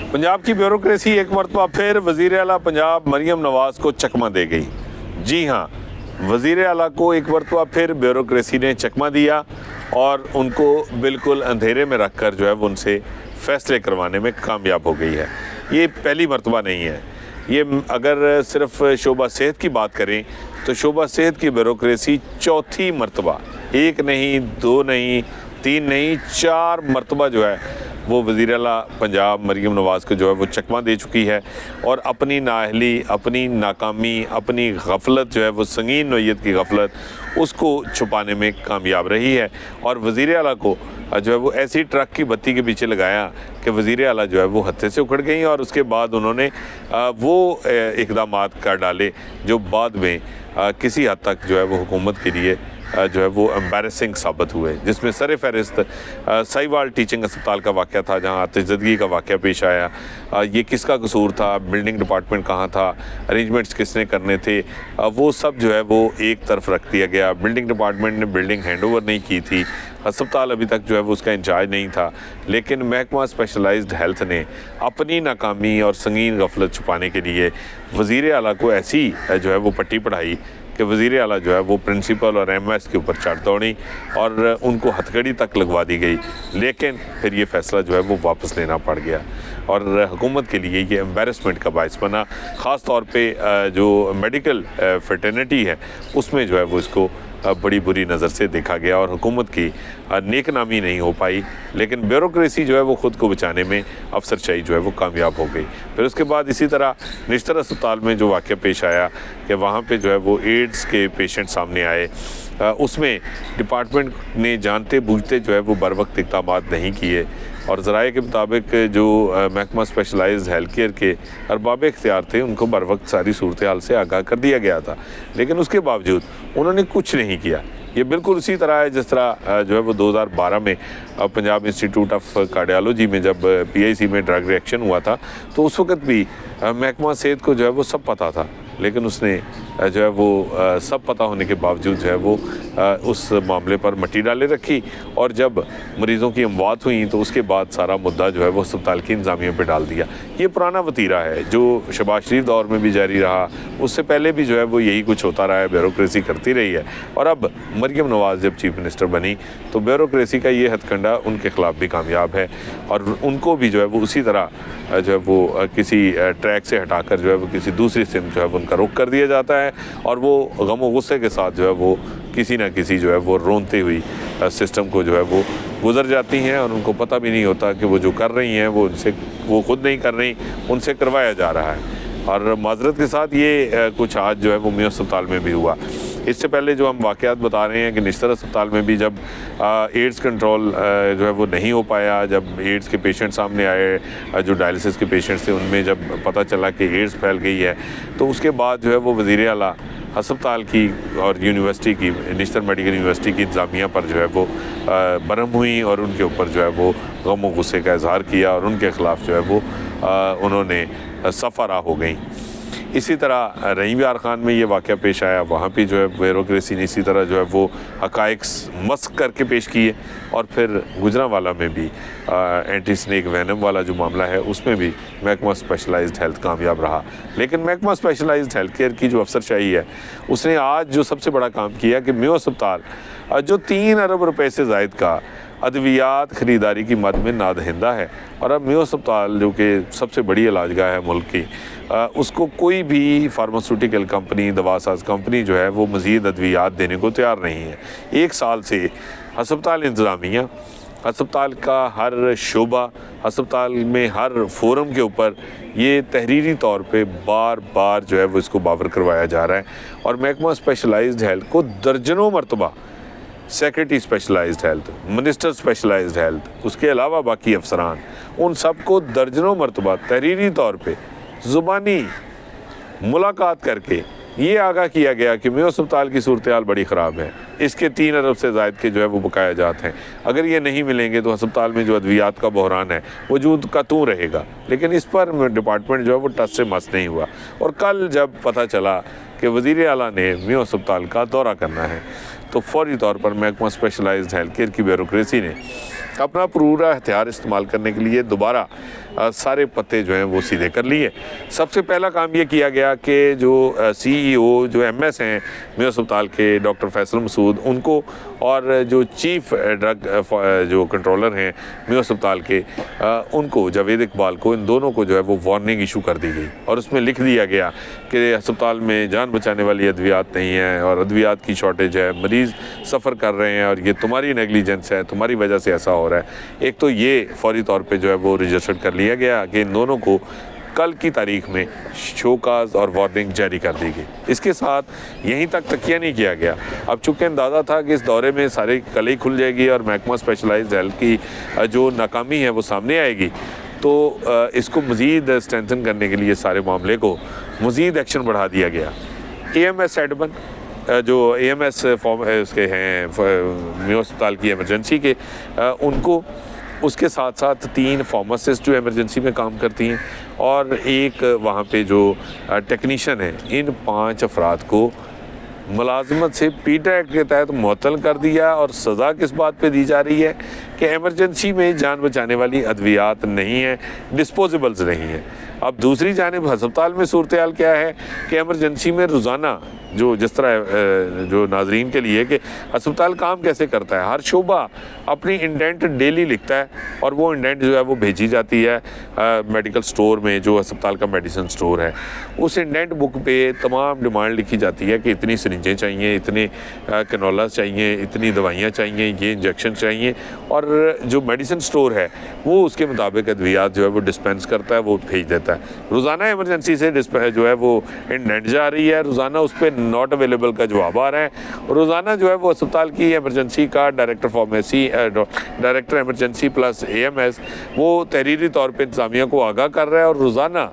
पंजाब की ब्यूरोक्रेसी एक मरतबा फिर वज़ीर आला पंजाब मरीम नवाज़ को चकमा दे गई। जी हाँ, वज़ीर आला को एक मरतबा फिर ब्यूरोक्रेसी ने चकमा दिया और उनको बिल्कुल अंधेरे में रख कर जो है वो उनसे फ़ैसले करवाने में कामयाब हो गई है। ये पहली मरतबा नहीं है। ये अगर सिर्फ शोबा सेहत की बात करें तो शोबा सेहत की ब्यूरोक्रेसी चौथी मरतबा, एक नहीं, दो नहीं, तीन नहीं, 4 मरतबा जो है वो वज़ीर आला पंजाब मरीम नवाज़ को जो है वो चकमा दे चुकी है और अपनी नाअहली, अपनी नाकामी, अपनी गफलत जो है वो संगीन नौइयत की गफलत उसको छुपाने में कामयाब रही है। और वज़ीर आला को जो है वो ऐसी ट्रक की बत्ती के पीछे लगाया कि वज़ीर आला जो है वो हत्थे से उखड़ गई और उसके बाद उन्होंने वो इक़दामात कर डाले जो बाद में किसी हद तक जो है वो हुकूमत के लिए जो है वो एम्बैरेसिंग साबित हुए, जिसमें सर फहरिस्त साहिवाल टीचिंग अस्पताल का वाक़या था जहाँ आतिशज़दगी का वाक़या पेश आया। ये किसका कसूर था, बिल्डिंग डिपार्टमेंट कहाँ था, अरेंजमेंट्स किसने करने थे, वो सब जो है वो एक तरफ रख दिया गया। बिल्डिंग डिपार्टमेंट ने बिल्डिंग हैंडओवर नहीं की थी, अस्पताल अभी तक जो है वो उसका इंचार्ज नहीं था, लेकिन महकमा स्पेशलाइज्ड हेल्थ ने अपनी नाकामी और संगीन गफलत छुपाने के लिए वज़ीर आला को ऐसी जो है वो पट्टी पढ़ाई कि वज़ीर आला जो है वो प्रिंसिपल और एमएस के ऊपर चढ़ दौड़ी और उनको हथकड़ी तक लगवा दी गई। लेकिन फिर ये फ़ैसला जो है वो वापस लेना पड़ गया और हुकूमत के लिए ये एम्बैरेसमेंट का बायस बना। ख़ास तौर पे जो मेडिकल फ्रेटर्निटी है उसमें जो है वो इसको बड़ी बुरी नज़र से देखा गया और हुकूमत की नेक नामी नहीं हो पाई। लेकिन ब्यूरोक्रेसी जो है वो ख़ुद को बचाने में अफसरशाही जो है वो कामयाब हो गई। फिर उसके बाद इसी तरह निश्तर अस्पताल में जो वाक़या पेश आया कि वहाँ पे जो है वो एड्स के पेशेंट सामने आए, उसमें डिपार्टमेंट ने जानते बूझते जो है वो बर वक्त इक़दामात नहीं किए और ज़राए के मुताबिक जो महकमा स्पेशलाइज्ड हेल्थ केयर के अरबाब इख्तियार थे उनको बर वक्त सारी सूरत हाल से आगाह कर दिया गया था, लेकिन उसके बावजूद उन्होंने कुछ नहीं किया। ये बिल्कुल उसी तरह है जिस तरह जो है वो 2012 में पंजाब इंस्टीट्यूट ऑफ कार्डियोलॉजी में जब PIC में ड्रग रिएक्शन हुआ था तो उस वक़्त भी महकमा सेहत को जो है वो सब पता था, लेकिन उसने जो है वो सब पता होने के बावजूद जो है वो उस मामले पर मट्टी डाले रखी और जब मरीज़ों की अमवात हुई तो उसके बाद सारा मुद्दा जो है वो अस्पताल की इंतज़ामिया पे डाल दिया। ये पुराना वतीरा है जो शहबाज शरीफ दौर में भी जारी रहा, उससे पहले भी जो है वो यही कुछ होता रहा है, ब्यूरोक्रेसी करती रही है। और अब मरीम नवाज़ जब चीफ मिनिस्टर बनी तो ब्यूरोक्रेसी का ये हथकंडा उनके ख़िलाफ़ भी कामयाब है और उनको भी जो है वो उसी तरह जो है वो किसी ट्रैक से हटाकर जो है वो किसी दूसरी सिम जो है वो उनका रुख कर दिया जाता है और वो गम और गुस्से के साथ जो है वो किसी ना किसी जो है वो रोनते हुई सिस्टम को जो है वो गुजर जाती हैं और उनको पता भी नहीं होता कि वो जो कर रही हैं वो खुद नहीं कर रही, उनसे करवाया जा रहा है। और माजरत के साथ ये कुछ आज जो है वो मियां अस्पताल में भी हुआ। इससे पहले जो हम वाक़यात बता रहे हैं कि निश्तर अस्पताल में भी जब एड्स कंट्रोल जो है वो नहीं हो पाया, जब एड्स के पेशेंट सामने आए, जो डायलिसिस के पेशेंट्स थे उनमें जब पता चला कि एड्स फैल गई है तो उसके बाद जो है वो वज़ीर आला अस्पताल की और यूनिवर्सिटी की, निश्तर मेडिकल यूनिवर्सिटी की इंतज़ामिया पर जो है वो बरहम हुई और उनके ऊपर जो है वो गम और गुस्से का इजहार किया और उनके ख़िलाफ़ जो है वो उन्होंने सफ़ारा हो गई। इसी तरह रहीम यार ख़ान में ये वाक़या पेश आया, वहाँ भी जो है ब्यूरोक्रेसी ने इसी तरह जो है वो हक़ाइक़ मस्क करके पेश किए और फिर गुजरांवाला में भी एंटी स्नेक वैनम वाला जो मामला है उसमें भी महकमा स्पेशलाइज्ड हेल्थ कामयाब रहा। लेकिन महकमा स्पेशलाइज्ड हेल्थ केयर की जो अफसरशाही है उसने आज जो सबसे बड़ा काम किया कि मियां अस्पताल जो 3 अरब रुपए से ज़ायद का अद्वियात ख़रीदारी की मद में नादहिंदा है और अब मियां अस्पताल जो कि सबसे बड़ी इलाजगाह है मुल्क की, उसको कोई भी फार्मास्यूटिकल कंपनी, दवासाज कंपनी जो है वो मज़ीद अद्वियात देने को तैयार नहीं है। 1 साल से अस्पताल इंतज़ामिया, अस्पताल का हर शोबा, अस्पताल में हर फोरम के ऊपर ये तहरीरी तौर पे बार बार जो है वो इसको बावर करवाया जा रहा है और महकमा स्पेशलाइज्ड हेल्थ को दर्जनों मरतबा secretary specialised health, minister specialised health, उसके अलावा बाकी अफसरान, उन सब को दर्जनों मरतबा तहरीरी तौर पे ज़ुबानी मुलाकात करके ये आगाह किया गया कि मियां अस्पताल की सूरत हाल बड़ी ख़राब है, इसके 3 अरब से ज़ायद के जो है वो बकाया जात हैं, अगर ये नहीं मिलेंगे तो अस्पताल में जो अद्वियात का बहरान है वजूद का तू रहेगा। लेकिन इस पर डिपार्टमेंट जो है वो टस से मस नहीं हुआ और कल जब पता चला कि वज़ीर आला ने मियां अस्पताल का दौरा करना है तो फौरी तौर पर महकमा स्पेशलाइज्ड हेल्थ केयर की ब्यूरोक्रेसी ने अपना पूरा हथियार इस्तेमाल करने के लिए दोबारा सारे पत्ते जो हैं वो सीधे कर लिए। सबसे पहला काम ये किया गया कि जो CEO जो MS हैं मेयो अस्पताल के डॉक्टर फैसल मसूद, उनको और जो चीफ ड्रग जो कंट्रोलर हैं मेयो अस्पताल के उनको जावेद इकबाल को, इन दोनों को जो है वो वार्निंग इशू कर दी गई और उसमें लिख दिया गया कि अस्पताल में जान बचाने वाली अद्वियात नहीं है और अद्वियात की शॉर्टेज है, मरीज़ सफ़र कर रहे हैं और ये तुम्हारी नेग्लिजेंस है, तुम्हारी वजह से ऐसा हो रहा है। एक तो ये फौरी तौर पे जो है वो रजिस्टर्ड कर लिया गया कि इन दोनों को कल की तारीख में शोकाज और वार्निंग जारी कर दी गई। इसके साथ यहीं तक तकिया नहीं किया गया। अब चूँकि अंदाज़ा था कि इस दौरे में सारी कल ही खुल जाएगी और महकमा स्पेशलाइज्ड हेल्थ की जो नाकामी है वो सामने आएगी, तो इसको मज़ीद स्ट्रेंथन करने के लिए सारे मामले को मज़ीद एक्शन बढ़ा दिया गया। AMS एडमन जो AMS फॉर्म उसके हैं मेयो अस्पताल की इमरजेंसी के, उनको उसके साथ साथ 3 फार्मासिस्ट जो इमरजेंसी में काम करती हैं और एक वहाँ पे जो टेक्नीशियन है, इन 5 अफराद को मुलाजमत से पीटा एक्ट के तहत मुअत्तल कर दिया। और सज़ा किस बात पे दी जा रही है कि इमरजेंसी में जान बचाने वाली अद्वियात नहीं है, डिस्पोजेबल्स नहीं है। अब दूसरी जानिब अस्पताल में सूरत हाल क्या है कि इमरजेंसी में रोज़ाना जो जिस तरह जो नाजरीन के लिए कि अस्पताल काम कैसे करता है, हर शोबा अपनी इंडेंट डेली लिखता है और वो इंडेंट जो है वो भेजी जाती है मेडिकल स्टोर में, जो अस्पताल का मेडिसिन स्टोर है। उस इंडेंट बुक पे तमाम डिमांड लिखी जाती है कि इतनी सिरिंजें चाहिए, इतने कैनोलास चाहिए, इतनी दवाइयाँ चाहिए, ये इंजेक्शन चाहिए, और जो मेडिसिन स्टोर है वो उसके मुताबिक अद्वियात जो है वो डिस्पेंस करता है, वो भेज देता है। रोज़ाना इमरजेंसी से जो है वो इंडेंट जा रही है, रोज़ाना उस पर नॉट अवेलेबल का जवाब आ रहा है। रोज़ाना जो है वो अस्पताल की इमरजेंसी का director pharmacy, director emergency plus AMS वो तहरीरी तौर पे इंतज़ामिया को आगाह कर रहा है और रोज़ाना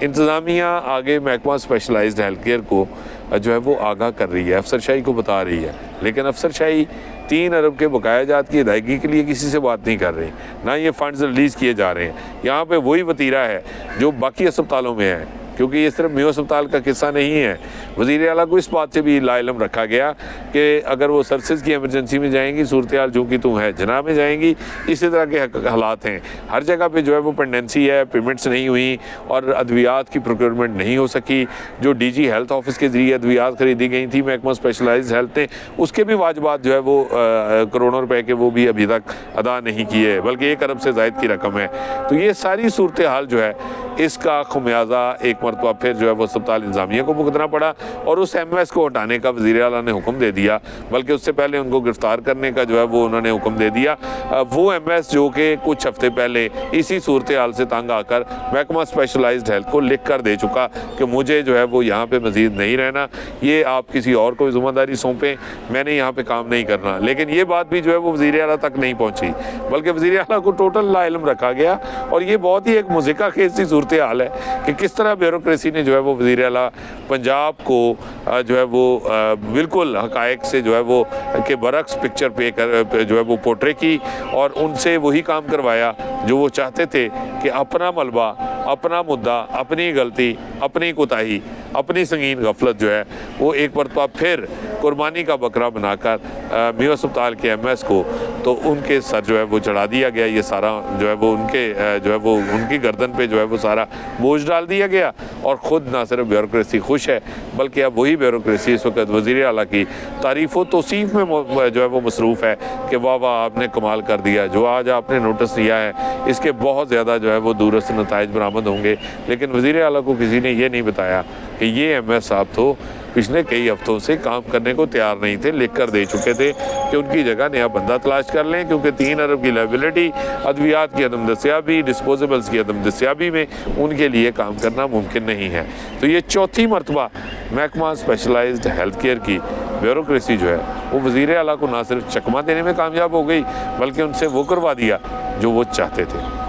इंतज़ामिया आगे महकमा स्पेशलाइज्ड हेल्थ केयर को जो है वो आगाह कर रही है, अफसरशाही को बता रही है। लेकिन अफसरशाही 3 अरब के बकाया जात की अदायगी के लिए किसी से बात नहीं कर रही, ना ये फ़ंड्स रिलीज़ किए जा रहे हैं। यहाँ पे वही वतीरा है जो बाकी अस्पतालों में है, क्योंकि ये सिर्फ मेयो अस्पताल का किस्सा नहीं है। वज़ीर आला को इस बात से भी लाइलम रखा गया कि अगर वो सर्विसेज की इमरजेंसी में जाएंगी, सूरत हाल जो कि तुम है जना में जाएंगी, इसी तरह के हालात हैं। हर जगह पे जो है वो पेंडेंसी है, पेमेंट्स नहीं हुई और अद्वियात की प्रोक्योरमेंट नहीं हो सकी। जो DG हेल्थ ऑफिस के ज़रिए अद्वियात खरीदी गई थी महकमा स्पेशलाइज्ड हेल्थ ने, उसके भी वाजबात जो है वो करोड़ों रुपए के वो भी अभी तक अदा नहीं किए, बल्कि 1 अरब से ज़ायद की रकम है। तो ये सारी सूरत हाल जो है, इसका खुमियाजा एक मरतबा फिर जो है वो अस्पताल इंतज़ामिया को भुगतना पड़ा और उस MS को हटाने का वज़ीर आला ने हुक्म दे दिया, बल्कि उससे पहले उनको गिरफ्तार करने का जो है वो उन्होंने हुक्म दे दिया। वो MS जो कि कुछ हफ्ते पहले इसी सूरत हाल से तंग आकर महकमा स्पेशलाइज्ड हेल्थ को लिख कर दे चुका कि मुझे जो है वो यहाँ पर मज़ीद नहीं रहना, ये आप किसी और को ज़िम्मेदारी सौंपें, मैंने यहाँ पर काम नहीं करना। लेकिन ये बात भी जो है वो वज़ीर आला तक नहीं पहुँची, बल्कि वज़ीर आला को टोटल लाइलम रखा गया। और ये बहुत ही एक मुज़िका खेज सी सूरत हाल है कि किस तरह ब्यूरोक्रेसी ने जो है वो वज़ीर आला पंजाब को जो है वो बिल्कुल हक़ाइक़ से जो है वो के बरक्स पिक्चर पे कर जो है वो पोर्ट्रे की और उनसे वही काम करवाया जो वो चाहते थे कि अपना मलबा, अपना मुद्दा, अपनी गलती, अपनी कोताही, अपनी संगीन गफलत जो है वो एक मरतबा फिर कुर्बानी का बकरा बनाकर मेयो अस्पताल के MS को तो उनके सर जो है वो चढ़ा दिया गया। ये सारा जो है वो उनके जो है वो उनकी गर्दन पे जो है वो सारा बोझ डाल दिया गया और ख़ुद ना सिर्फ ब्यूरोक्रेसी खुश है, बल्कि अब वही ब्यूरोक्रेसी इस वक्त वज़ीर आला की तारीफ़ व तौसीफ़ में जो है वो मसरूफ़ है कि वाह वाह आपने कमाल कर दिया, जो आज आपने नोटिस लिया है इसके बहुत ज़्यादा जो है वो दूरस्थ नताइज बरामद होंगे। लेकिन वज़ीर आला को किसी ने ये नहीं बताया कि ये MS साहब तो पिछले कई हफ्तों से काम करने को तैयार नहीं थे, लिख कर दे चुके थे कि उनकी जगह नया बंदा तलाश कर लें, क्योंकि 3 अरब की लायबिलिटी, अद्वियात की अदम दस्याबी, डिस्पोजेबल्स की अदम दस्याबी में उनके लिए काम करना मुमकिन नहीं है। तो ये चौथी मरतबा महकमा स्पेशलाइज्ड हेल्थ केयर की ब्यूरोक्रेसी जो है वो वज़ीर आला को ना सिर्फ चकमा देने में कामयाब हो गई, बल्कि उनसे वो करवा दिया जो वो चाहते थे।